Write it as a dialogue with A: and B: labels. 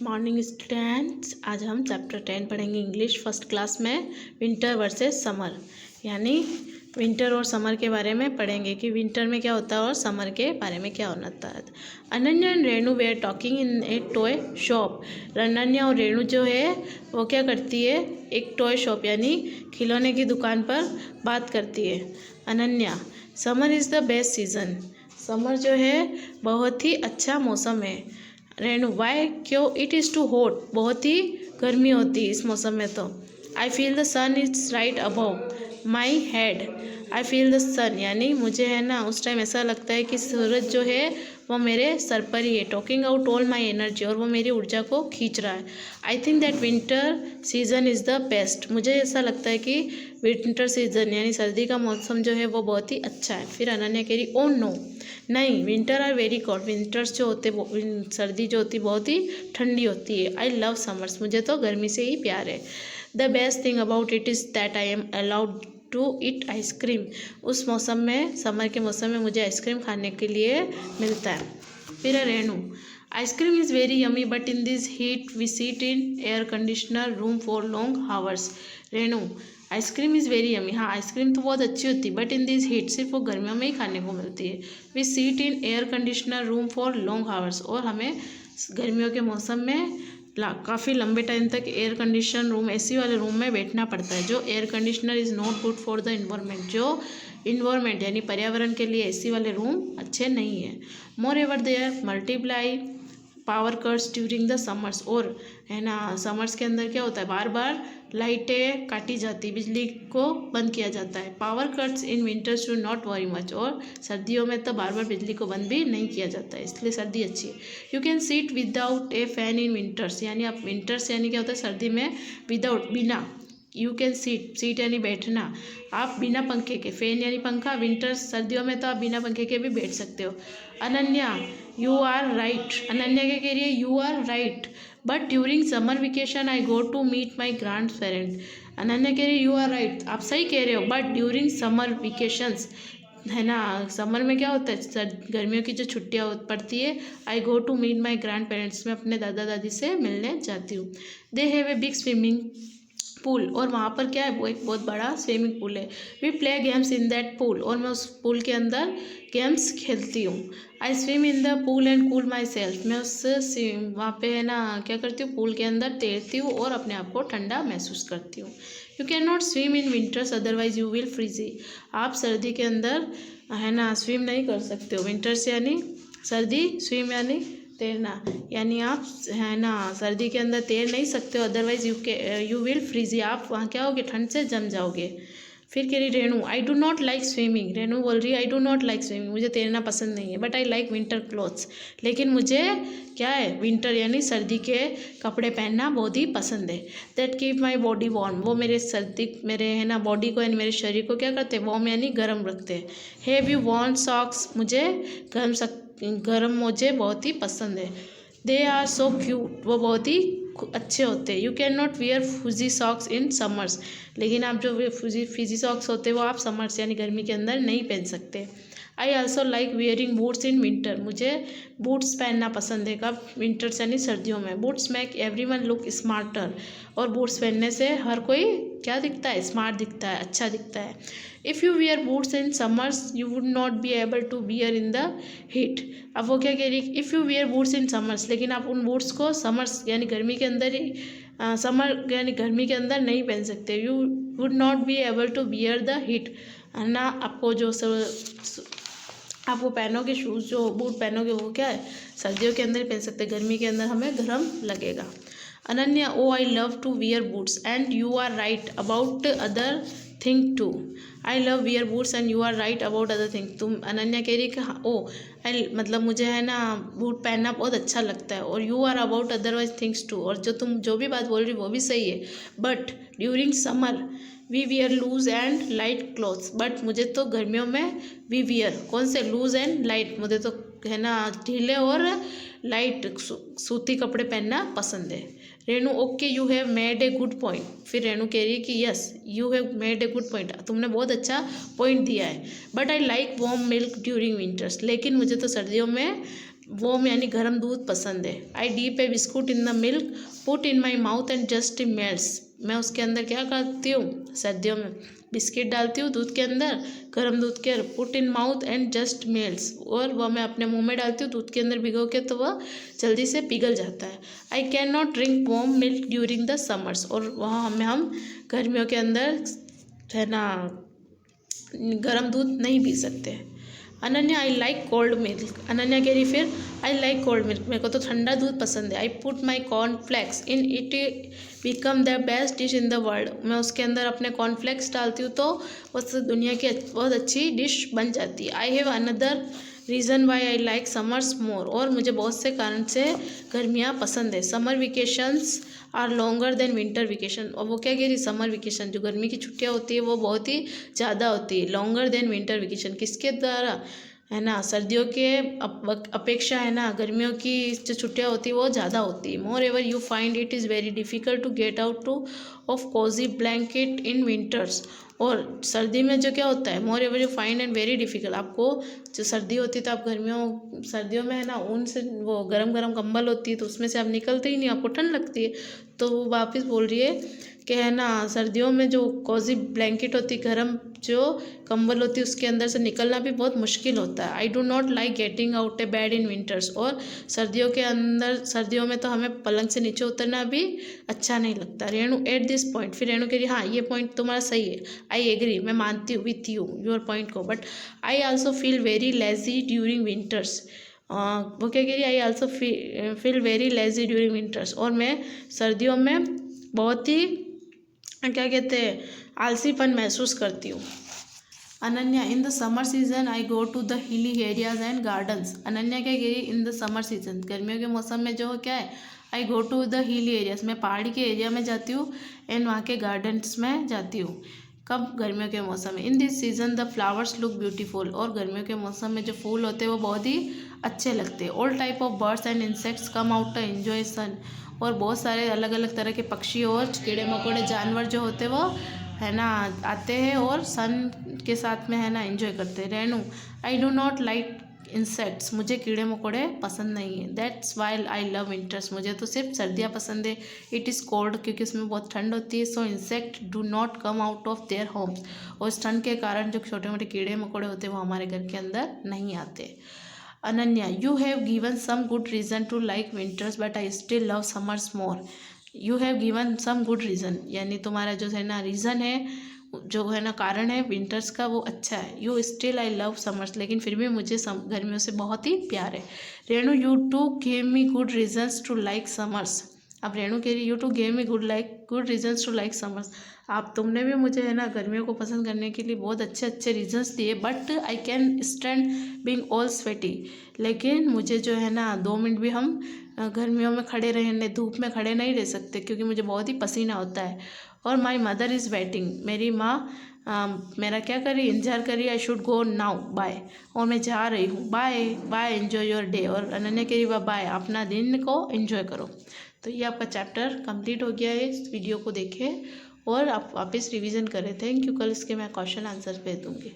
A: Morning students. आज हम chapter 10 पढ़ेंगे इंग्लिश फर्स्ट क्लास में। विंटर वर्सेस समर, यानी विंटर और समर के बारे में पढ़ेंगे कि विंटर में क्या होता है और समर के बारे में क्या होता है। Ananya and Renu were talking in a toy shop. Ananya और रेणु जो है वो क्या करती है, एक टॉय शॉप यानी खिलौने की दुकान पर बात करती है। Ananya, summer is the best season. Summer जो है बहुत ही अच्छा मौसम है। रेणु, वाई, क्यों? इट इज़ टू हॉट, बहुत ही गर्मी होती है इस मौसम में तो। I feel the sun is right above my head. I feel the sun यानी मुझे है ना उस टाइम ऐसा लगता है कि सूरज जो है वो मेरे सर पर ही है। Talking out all my energy, और वो मेरी ऊर्जा को खींच रहा है। I think that winter season is the best. मुझे ऐसा लगता है कि विंटर सीजन यानी सर्दी का मौसम जो है वो बहुत ही अच्छा है। फिर अनन्या कह रही, ओ नो, नहीं, winter are very cold. Winters जो होते सर्दी जो होती बहुत ही ठंडी होती है। आई लव समर्स, मुझे तो गर्मी से ही प्यार है। The best thing about it is that I am allowed to eat ice cream. उस मौसम में, समर के मौसम में मुझे आइसक्रीम खाने के लिए मिलता है। फिर Renu, ice cream is very yummy but in this heat we sit in air conditioner room for long hours. Renu, ice cream is very yummy, हाँ आइसक्रीम तो बहुत अच्छी होती है, बट इन दिस हीट, सिर्फ वो गर्मियों में ही खाने को मिलती है। We sit in air conditioner room for long hours, और हमें गर्मियों के मौसम में काफ़ी लंबे टाइम तक एयर कंडीशन रूम, एसी वाले रूम में बैठना पड़ता है। जो air conditioner is not good for the environment, जो इन्वायरमेंट यानी पर्यावरण के लिए एसी वाले रूम अच्छे नहीं है। Moreover there multiply power cuts during the summers, और है ना समर्स के अंदर क्या होता है, बार बार लाइटें काटी जाती, बिजली को बंद किया जाता है। Power cuts in winters do not worry much, और सर्दियों में तो बार बार बिजली को बंद भी नहीं किया जाता है, इसलिए सर्दी अच्छी है। You can seat without A fan in winters, यानी आप विंटर्स यानी क्या होता है सर्दी में, विदाउट बिना, यू कैन सीट, सीट यानी बैठना, आप बिना पंखे के, फैन यानी पंखा, विंटर्स सर्दियों में तो आप बिना पंखे के भी बैठ सकते हो। Ananya, you are right. Ananya क्या कह रही है, you are right, but during summer vacation I go to meet my grandparents. Ananya कह रही है, यू आर राइट, आप सही कह रहे हो, बट ड्यूरिंग समर वेकेशंस, है ना समर में क्या होता है, गर्मियों की जो छुट्टियाँ पड़ती है, I go to meet my grandparents, मैं अपने दादा दादी से मिलने जाती हूँ। They have a big swimming pool, और वहाँ पर क्या है, वो एक बहुत बड़ा स्विमिंग पूल है। We play games in that pool, और मैं उस पूल के अंदर गेम्स खेलती हूँ। I swim in the pool and cool myself, मैं उस वहाँ पे है ना क्या करती हूँ, पूल के अंदर तैरती हूँ और अपने आप को ठंडा महसूस करती हूँ। You can not swim in winters otherwise you will frizzy, आप सर्दी के अंदर है ना स्विम नहीं कर सकते हो। विंटर्स यानी सर्दी, स्विम यानी तैरना, यानी आप है ना सर्दी के अंदर तैर नहीं सकते हो, अदरवाइज यू विल फ्रीजी, आप वहाँ क्या होगे, ठंड से जम जाओगे। फिर कह रही Renu, I do not like swimming. Renu बोल रही है, I do not like swimming, मुझे तैरना पसंद नहीं है, but I like winter clothes, लेकिन मुझे क्या है, विंटर यानी सर्दी के कपड़े पहनना बहुत ही पसंद है। That keep my body warm, वो मेरे सर्दी, मेरे है ना बॉडी को यानी मेरे शरीर को क्या करते हैं, वार्म यानी गर्म रखते हैं। हैव यू वॉर्न सॉक्स, मुझे गर्म मोजे बहुत ही पसंद है। दे आर सो क्यूट, वो बहुत ही अच्छे होते हैं। You can not wear Fuji socks in summers, लेकिन आप जो फीजी सॉक्स होते हैं वो आप समर्स यानी गर्मी के अंदर नहीं पहन सकते। I also like wearing boots in winter, मुझे बूट्स पहनना पसंद है, कब, विंटर्स यानी सर्दियों में। Boots make every one look smarter, और बूट्स पहनने से हर कोई क्या दिखता है, स्मार्ट दिखता है, अच्छा दिखता है। If you wear boots in summers you would not be able to wear in the heat, अब वो क्या कह रही है, if you wear boots in summers, लेकिन आप उन बूट्स को समर्स यानी गर्मी के अंदर ही, समर यानी गर्मी के अंदर नहीं पहन सकते। You would not be able to wear the heat, है ना, आपको जो आप वो पहनोगे शूज़, जो बूट पहनोगे वो क्या है, सर्दियों के अंदर ही पहन सकते, गर्मी के अंदर हमें गर्म लगेगा। Ananya, oh I love to wear boots and you are right about other thing too. I love wear boots and you are right about other thing, तुम, अनन्या कह रही है कि हाँ, ओ आई मतलब मुझे है ना बूट पहनना बहुत अच्छा लगता है, और you are about otherwise things too, और जो तुम जो भी बात बोल रही वो भी सही है, but during summer we wear loose and light clothes, but मुझे तो गर्मियों में वी वियर, कौन से, लूज एंड लाइट, मुझे तो है ना ढीले और लाइट सूती कपड़े पहनना पसंद है। Renu, okay you have made a good point, फिर रेणु कह रही है कि yes you have made a good point, तुमने बहुत अच्छा पॉइंट दिया है। But I like warm milk during winters, लेकिन मुझे तो सर्दियों में वॉर्म यानी गर्म दूध पसंद है। I dip a biscuit in the milk, put in my mouth and just melts. मैं उसके अंदर क्या करती हूँ, सर्दियों में बिस्किट डालती हूँ दूध के अंदर, गर्म दूध के, put in mouth and just melts, और वह मैं अपने मुंह में डालती हूँ दूध के अंदर भिगो के, तो वह जल्दी से पिघल जाता है। I can not drink warm milk during the summers, और वहाँ हम गर्मियों के अंदर है ना गर्म दूध नहीं पी सकते। Ananya I like cold milk, Ananya कह रही फिर आई लाइक कोल्ड मिल्क, मेरे को तो ठंडा दूध पसंद है। I put my cornflakes in it become the best dish in the world, मैं उसके अंदर अपने कॉर्नफ्लेक्स डालती हूँ तो उस दुनिया की बहुत अच्छी डिश बन जाती है। I have another reason why I like summers more, और मुझे बहुत से कारण से गर्मियाँ पसंद है। Summer vacations are longer than winter vacation, और वो क्या कह रही, समर वेकेशन जो गर्मी की छुट्टियाँ होती है वो बहुत ही ज़्यादा होती है। लॉन्गर देन विंटर वेकेशन किसके द्वारा, है ना, सर्दियों के अपेक्षा है ना गर्मियों की जो छुट्टियाँ होती है वो ज़्यादा होती है। Moreover you find it is very difficult to get out to of cosy blanket in winters, और सर्दी में जो क्या होता है, moreover you find and very difficult, आपको जो सर्दी होती है तो आप सर्दियों में है ना ऊन से वो गरम गरम कंबल होती है तो उसमें से आप निकलते ही नहीं, आपको ठंड लगती है। तो वो वापस बोल रही है कि है ना सर्दियों में जो कोजी ब्लैंकेट होती है, गर्म जो कंबल होती है, उसके अंदर से निकलना भी बहुत मुश्किल होता है। I do not like getting out A bed in winters, और सर्दियों में तो हमें पलंग से नीचे उतरना भी अच्छा नहीं लगता। रेणु एट दिस पॉइंट, फिर रेणु कह रही हाँ ये पॉइंट तुम्हारा सही है, आई एग्री, मैं मानती हूँ विथ यू योर पॉइंट को, but I also feel very lazy during winters. वो क्या कह रही, I also feel very lazy during winters, और मैं सर्दियों में बहुत ही क्या कहते हैं आलसीपन महसूस करती हूँ। Ananya in the summer season I go to the hilly areas and gardens, Ananya क्या कह रही, इन द समर सीजन गर्मियों के मौसम में जो क्या है, I go to the hilly areas, मैं पहाड़ी के एरिया में जाती हूँ, एंड वहाँ के गार्डन्स में जाती हूँ। कब, गर्मियों के मौसम में। In this season the flowers look beautiful, और गर्मियों के मौसम में जो फूल होते हैं वो बहुत ही अच्छे लगते हैं। All type of birds and insects come out to enjoy sun, और बहुत सारे अलग अलग तरह के पक्षी और कीड़े मकोड़े जानवर जो होते हैं वो है ना आते हैं और सन के साथ में है ना एंजॉय करते हैं। Renu I do not like insects, मुझे कीड़े मकोड़े पसंद नहीं है। That's why I love winters, मुझे तो सिर्फ सर्दियाँ पसंद है। इट इज़ कोल्ड, क्योंकि इसमें बहुत ठंड होती है। So insect do not come out of their homes, और इस ठंड के कारण जो छोटे मोटे कीड़े मकोड़े होते हैं वो हमारे घर के अंदर नहीं आते। Ananya you have given some good reason to like winters but I still love summers more, you have given some good reason, यानी तुम्हारा जो है ना रीज़न है, जो है ना कारण है विंटर्स का वो अच्छा है। You still I love summers, लेकिन फिर भी मुझे गर्मियों से बहुत ही प्यार है। Renu you to give me good reasons to like summers, अब रेणु कह रही you to give me good reasons to like summers, आप तुमने भी मुझे है ना गर्मियों को पसंद करने के लिए बहुत अच्छे अच्छे रीजन्स दिए, but I can stand being all sweaty, लेकिन मुझे जो है ना 2 मिनट भी हम गर्मियों में खड़े रहने, धूप में खड़े नहीं रह सकते क्योंकि मुझे बहुत ही पसीना होता है। और माई मदर इज़ वेटिंग, मेरी माँ मेरा क्या करी, इंतजार करी। I should go now, bye, और मैं जा रही हूँ, bye bye, enjoy your day, और अनन्या कह रही बाय, अपना दिन को एंजॉय करो। तो ये आपका चैप्टर कंप्लीट हो गया है। इस वीडियो को देखें और आप वापस रिवीजन करें। Thank you. कल इसके मैं क्वेश्चन आंसर भेज दूँगी।